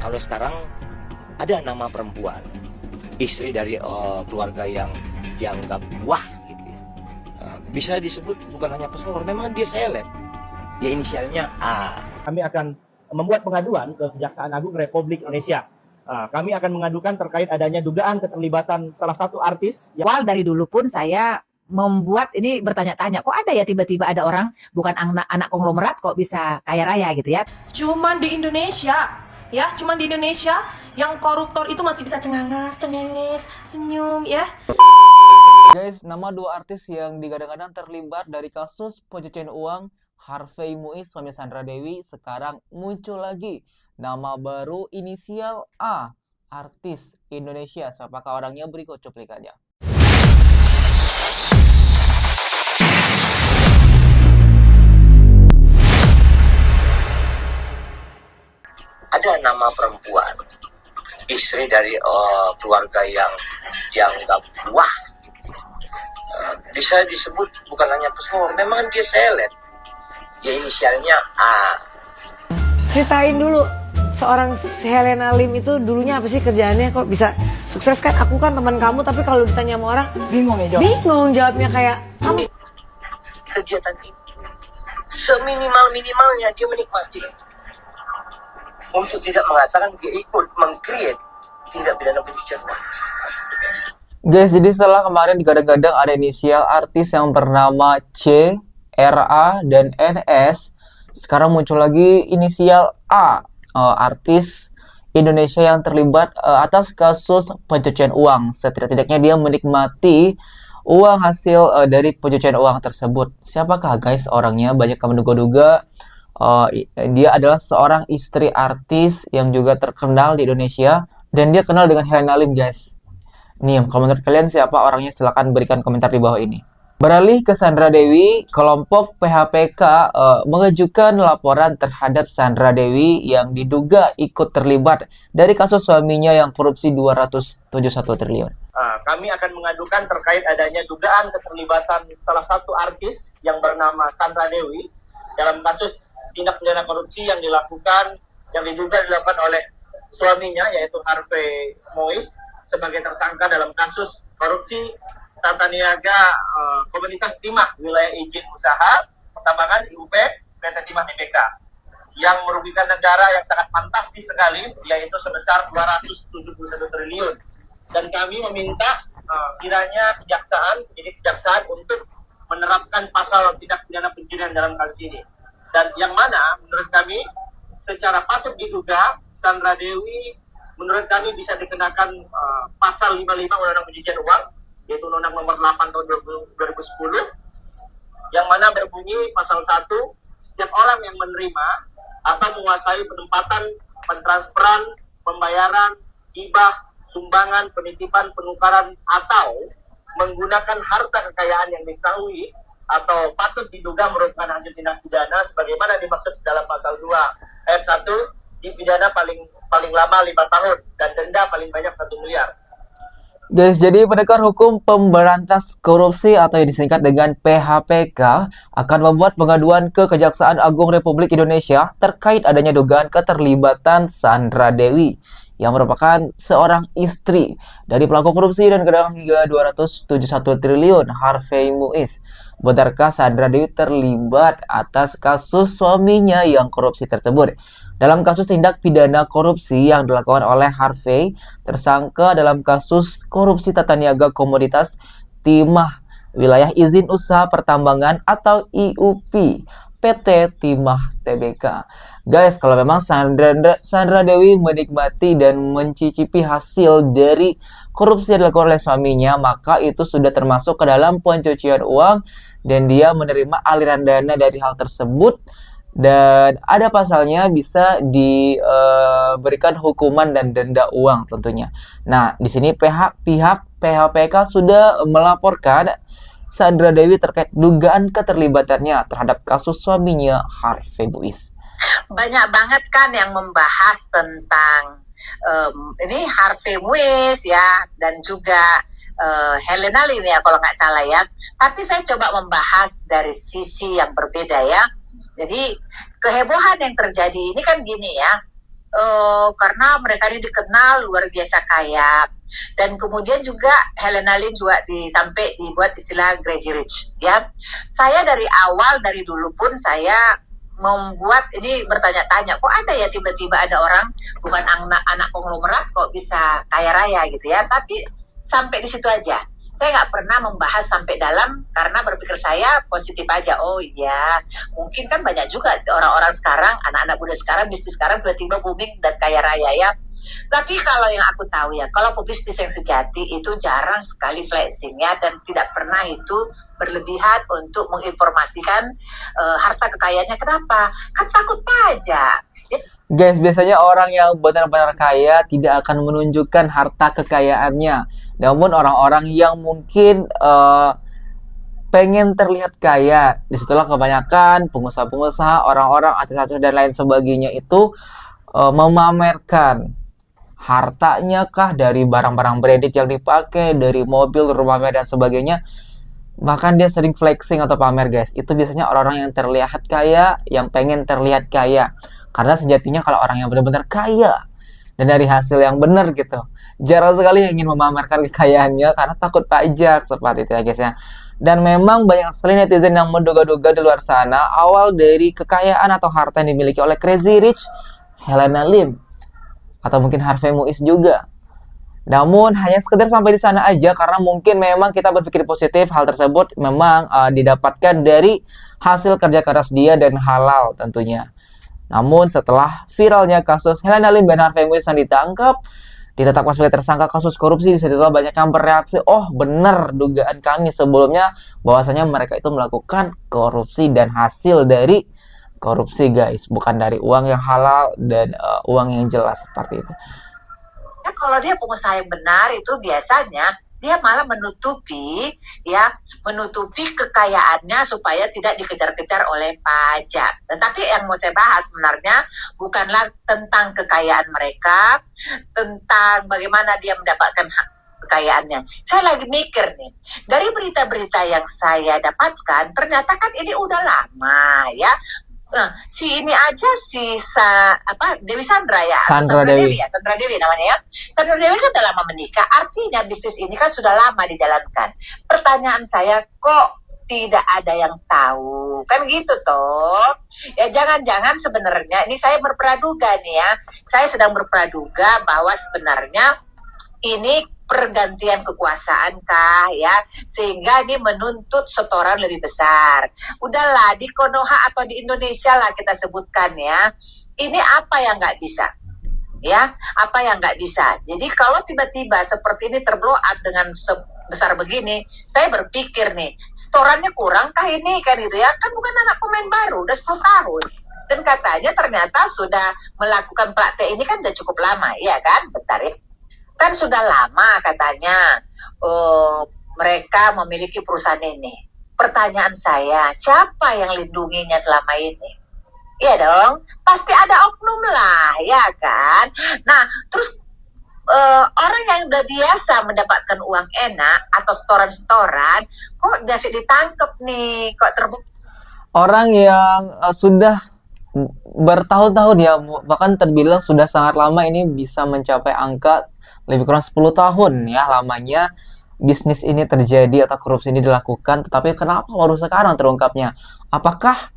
kalau sekarang ada nama perempuan, istri dari keluarga yang dianggap wah gitu ya. Bisa disebut bukan hanya pesohor, memang dia seleb. Ya inisialnya A. Kami akan membuat pengaduan ke Kejaksaan Agung Republik Indonesia. Kami akan mengadukan terkait adanya dugaan keterlibatan salah satu artis. Awal dari dulu pun saya membuat ini bertanya-tanya, kok ada ya tiba-tiba ada orang bukan anak konglomerat kok bisa kaya raya gitu ya. Cuman di Indonesia, ya, cuman di Indonesia yang koruptor itu masih bisa cengenges, senyum ya. Guys, nama dua artis yang digadang-gadang terlibat dari kasus pencucian uang, Harvey Muiz, suami Sandra Dewi, sekarang muncul lagi. Nama baru inisial A, artis Indonesia. Siapakah orangnya? Berikut cuplikannya. Ada nama perempuan, istri dari keluarga yang dianggap wah. Bisa disebut bukan hanya pesohor, memang dia seleb. Ya inisialnya A. Ceritain dulu, seorang Helena Lim itu dulunya apa sih kerjaannya, kok bisa sukses? Kan aku kan teman kamu, tapi kalau ditanya sama orang bingung ya jawab. Bingung jawabnya, kayak kamu. Kegiatan itu seminimal-minimalnya dia menikmati, untuk tidak mengatakan dia ikut meng-create tindak pidana pencucian uang. Guys, jadi setelah kemarin digadang-gadang ada inisial artis yang bernama C, RA, dan NS, sekarang muncul lagi inisial A, artis Indonesia yang terlibat atas kasus pencucian uang. Setidak-tidaknya dia menikmati uang hasil dari pencucian uang tersebut. Siapakah guys orangnya? Banyak yang menduga-duga dia adalah seorang istri artis yang juga terkenal di Indonesia, dan dia kenal dengan Helena Lim guys. Nih, kalau menurut kalian siapa orangnya? Silahkan berikan komentar di bawah ini. Beralih ke Sandra Dewi, kelompok PHPK mengajukan laporan terhadap Sandra Dewi yang diduga ikut terlibat dari kasus suaminya yang korupsi 271 triliun. Kami akan mengadukan terkait adanya dugaan keterlibatan salah satu artis yang bernama Sandra Dewi dalam kasus tindak pidana korupsi yang diduga dilakukan oleh suaminya, yaitu Harvey Muiz, sebagai tersangka dalam kasus korupsi tata niaga Komunitas Timah Wilayah Izin Usaha Pertambangan IUP PT Timah Tbk yang merugikan negara yang sangat fantastis sekali, yaitu sebesar 271 triliun. Dan kami meminta kiranya kejaksaan untuk menerapkan pasal tindak pidana pencurian dalam kasus ini. Dan yang mana menurut kami secara patut diduga Sandra Dewi menurut kami bisa dikenakan pasal 55 Undang-Undang Pencucian Uang, yaitu Undang-Undang Nomor 8 tahun 2010, yang mana berbunyi pasal 1, setiap orang yang menerima atau menguasai penempatan, pentransferan, pembayaran, hibah, sumbangan, penitipan, penukaran, atau menggunakan harta kekayaan yang diketahui atau patut diduga merupakan hasil tindak pidana sebagaimana dimaksud dalam pasal 2 ayat 1, dipidana paling lama 5 tahun dan denda paling banyak 1 miliar. Guys, jadi pendekar hukum pemberantas korupsi atau yang disingkat dengan PHPK akan membuat pengaduan ke Kejaksaan Agung Republik Indonesia terkait adanya dugaan keterlibatan Sandra Dewi yang merupakan seorang istri dari pelaku korupsi dan gadang hingga 271 triliun Harvey Muiz. Benarkah Sandra Dewi terlibat atas kasus suaminya yang korupsi tersebut? Dalam kasus tindak pidana korupsi yang dilakukan oleh Harvey, tersangka dalam kasus korupsi tata niaga Komoditas Timah Wilayah Izin Usaha Pertambangan atau IUP PT Timah Tbk. Guys, kalau memang Sandra Dewi menikmati dan mencicipi hasil dari korupsi yang dilakukan oleh suaminya, maka itu sudah termasuk ke dalam pencucian uang dan dia menerima aliran dana dari hal tersebut. Dan ada pasalnya, bisa diberikan hukuman dan denda uang tentunya. Nah, di sini pihak PHPK sudah melaporkan Sandra Dewi terkait dugaan keterlibatannya terhadap kasus suaminya Harvey Muiz. Banyak banget kan yang membahas tentang ini Harvey Muiz ya, dan juga Helena Lim ya kalau nggak salah ya. Tapi saya coba membahas dari sisi yang berbeda ya. Jadi kehebohan yang terjadi ini kan gini ya, karena mereka ini dikenal luar biasa kaya. Dan kemudian juga Helena Lim juga sampai dibuat istilah crazy rich ya. Saya dari awal, dari dulu pun saya membuat ini bertanya-tanya, kok ada ya tiba-tiba ada orang bukan anak konglomerat kok bisa kaya raya gitu ya. Tapi sampai di situ aja. Saya nggak pernah membahas sampai dalam karena berpikir saya positif aja. Oh iya, mungkin kan banyak juga orang-orang sekarang, anak-anak muda sekarang, bisnis sekarang tiba-tiba booming dan kaya raya ya. Tapi kalau yang aku tahu ya, kalau pebisnis yang sejati itu jarang sekali flexing ya, dan tidak pernah itu berlebihan untuk menginformasikan harta kekayaannya. Kenapa? Kan takut pajak. Guys, biasanya orang yang benar-benar kaya tidak akan menunjukkan harta kekayaannya. Namun orang-orang yang mungkin pengen terlihat kaya, disitulah kebanyakan pengusaha-pengusaha, orang-orang artis-artis dan lain sebagainya itu memamerkan hartanya kah, dari barang-barang branded yang dipakai, dari mobil, rumah mewah dan sebagainya. Bahkan dia sering flexing atau pamer guys. Itu biasanya orang-orang yang terlihat kaya, yang pengen terlihat kaya. Karena sejatinya kalau orang yang benar-benar kaya dan dari hasil yang benar gitu, jarang sekali yang ingin memamerkan kekayaannya karena takut pajak, seperti itu ya guys ya. Dan memang banyak sekali netizen yang menduga-duga di luar sana awal dari kekayaan atau harta yang dimiliki oleh Crazy Rich, Helena Lim, atau mungkin Harvey Muiz juga. Namun hanya sekedar sampai di sana aja karena mungkin memang kita berpikir positif hal tersebut memang didapatkan dari hasil kerja keras dia dan halal tentunya. Namun setelah viralnya kasus Helena Lim dan Harvey Muiz yang ditangkap, ditetapkan sebagai tersangka kasus korupsi, disitulah banyak yang bereaksi, oh benar dugaan kami sebelumnya bahwasanya mereka itu melakukan korupsi dan hasil dari korupsi guys, bukan dari uang yang halal dan uang yang jelas seperti itu. Ya, kalau dia pengusaha yang benar itu biasanya dia malah menutupi kekayaannya supaya tidak dikejar-kejar oleh pajak. Tetapi yang mau saya bahas sebenarnya bukanlah tentang kekayaan mereka, tentang bagaimana dia mendapatkan kekayaannya. Saya lagi mikir nih, dari berita-berita yang saya dapatkan, ternyata kan ini udah lama ya. Nah, si ini aja Dewi Sandra ya, Sandra Dewi. ya, Sandra Dewi namanya ya. Sandra Dewi kan udah lama menikah, artinya bisnis ini kan sudah lama dijalankan. Pertanyaan saya, kok tidak ada yang tahu? Kan gitu toh. Ya jangan-jangan sebenarnya ini saya berpraduga nih ya. Saya sedang berpraduga bahwa sebenarnya ini pergantian kekuasaan kah ya, sehingga ini menuntut setoran lebih besar. Udahlah di Konoha atau di Indonesia lah kita sebutkan ya, ini apa yang nggak bisa ya, apa yang nggak bisa. Jadi kalau tiba-tiba seperti ini terblow up dengan sebesar begini, saya berpikir nih, setorannya kurang kah ini kan gitu ya, kan bukan anak pemain baru, udah 10 tahun. Dan katanya ternyata sudah melakukan praktek ini kan udah cukup lama, ya kan? Bentar ya. Kan sudah lama katanya mereka memiliki perusahaan ini. Pertanyaan saya, siapa yang lindunginya selama ini? Iya dong, pasti ada oknum lah, ya kan? Nah, terus orang yang udah biasa mendapatkan uang enak atau setoran-setoran, kok masih ditangkap nih, kok terbukti? Orang yang sudah bertahun-tahun ya, bahkan terbilang sudah sangat lama ini bisa mencapai angka lebih kurang 10 tahun ya lamanya bisnis ini terjadi atau korupsi ini dilakukan, tetapi kenapa baru sekarang terungkapnya? Apakah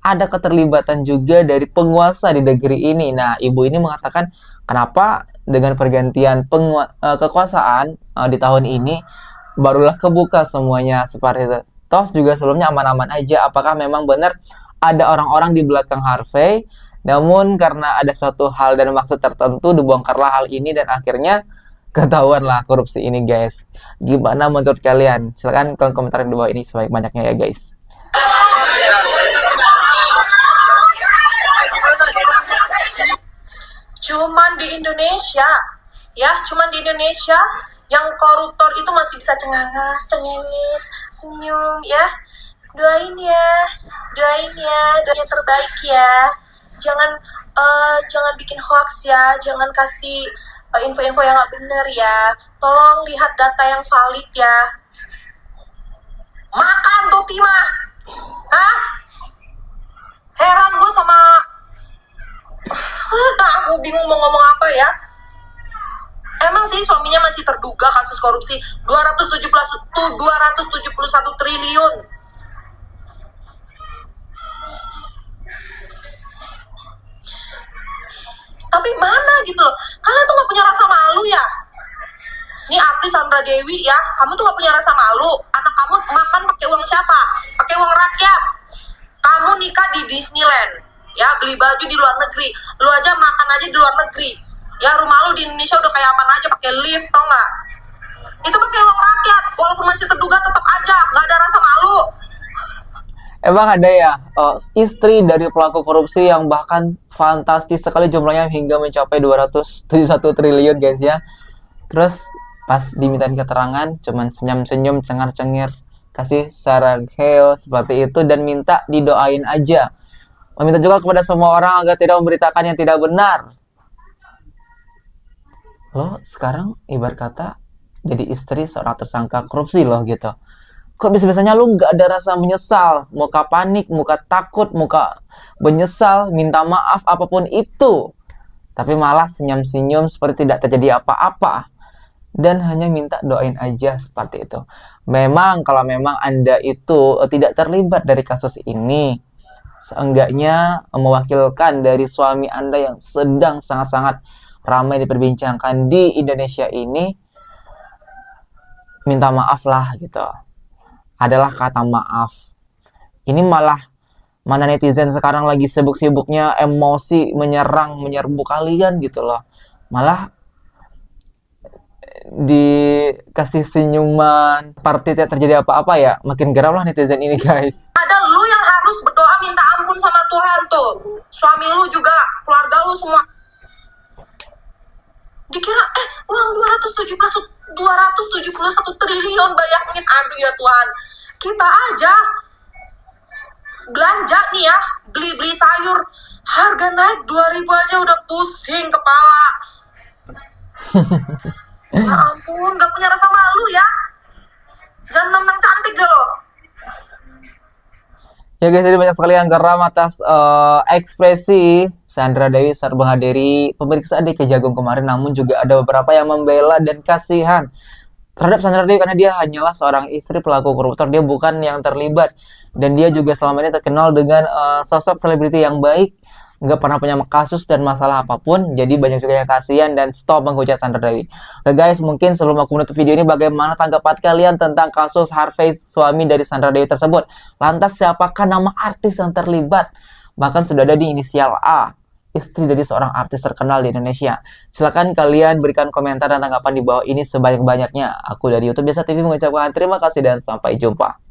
ada keterlibatan juga dari penguasa di negeri ini? Nah, ibu ini mengatakan kenapa dengan pergantian kekuasaan di tahun ini barulah kebuka semuanya seperti itu. Toh juga sebelumnya aman-aman aja. Apakah memang benar ada orang-orang di belakang Harvey? Namun karena ada suatu hal dan maksud tertentu dibongkarlah hal ini dan akhirnya ketahuanlah korupsi ini guys. Gimana menurut kalian? Silahkan kolom komentar di bawah ini sebanyak-banyaknya ya guys. Cuman di Indonesia, ya, cuman di Indonesia yang koruptor itu masih bisa cengangas, cengengis, senyum, ya. Doain ya, doa yang terbaik ya. Jangan bikin hoax ya, jangan kasih info-info yang nggak bener ya. Tolong lihat data yang valid ya. Makan tuh Tima, hah? Heran gue sama Aku bingung mau ngomong apa ya. Emang sih suaminya masih terduga kasus korupsi 271 triliun. Tapi mana gitu loh. Kalian tuh gak punya rasa malu ya? Ini artis Sandra Dewi ya, kamu tuh gak punya rasa malu. Anak kamu makan pakai uang siapa? Pakai uang rakyat. Kamu nikah di Disneyland, ya beli baju di luar negeri. Lu aja makan aja di luar negeri. Ya rumah lu di Indonesia udah kayak apa aja pakai lift, tau nggak? Itu pakai uang rakyat, walaupun masih terduga tetap aja nggak ada rasa malu. Emang ada ya istri dari pelaku korupsi yang bahkan fantastis sekali jumlahnya hingga mencapai 271 triliun guys ya. Terus pas dimintain keterangan cuman senyum-senyum cengar-cengir kasih saranghae seperti itu dan minta didoain aja. Meminta juga kepada semua orang agar tidak memberitakan yang tidak benar. Lo sekarang ibarat kata jadi istri seorang tersangka korupsi loh gitu. Kok bisa-bisanya lu nggak ada rasa menyesal, muka panik, muka takut, muka menyesal, minta maaf apapun itu. Tapi malah senyum-senyum seperti tidak terjadi apa-apa. Dan hanya minta doain aja seperti itu. Memang kalau memang Anda itu tidak terlibat dari kasus ini, seenggaknya mewakilkan dari suami Anda yang sedang sangat-sangat ramai diperbincangkan di Indonesia ini, minta maaf lah gitu. Adalah kata maaf. Ini malah mana netizen sekarang lagi sibuk-sibuknya emosi menyerbu kalian gitu loh. Malah dikasih senyuman, party tidak terjadi apa-apa ya, makin geram lah netizen ini guys. Ada lu yang harus berdoa minta ampun sama Tuhan tuh. Suami lu juga, keluarga lu semua. Dikira uang 271 triliun, bayangin, aduh ya Tuhan. Kita aja belanja nih ya, beli sayur, harga naik 2.000 aja udah pusing kepala. Ya ampun, gak punya rasa malu ya. Jangan menang cantik deh lo. Ya guys, jadi banyak sekali yang geram atas ekspresi Sandra Dewi saat menghadiri pemeriksaan di Kejagung kemarin. Namun juga ada beberapa yang membela dan kasihan terhadap Sandra Dewi karena dia hanyalah seorang istri pelaku koruptor. Dia bukan yang terlibat. Dan dia juga selama ini terkenal dengan sosok selebriti yang baik, nggak pernah punya kasus dan masalah apapun. Jadi banyak juga yang kasihan dan stop menghujat Sandra Dewi. Oke guys, mungkin sebelum aku menutup video ini, bagaimana tanggapan kalian tentang kasus Harvey, suami dari Sandra Dewi tersebut? Lantas siapakah nama artis yang terlibat? Bahkan sudah ada di inisial A, istri dari seorang artis terkenal di Indonesia. Silahkan kalian berikan komentar dan tanggapan di bawah ini sebanyak-banyaknya. Aku dari YouTube Biasa TV mengucapkan terima kasih dan sampai jumpa.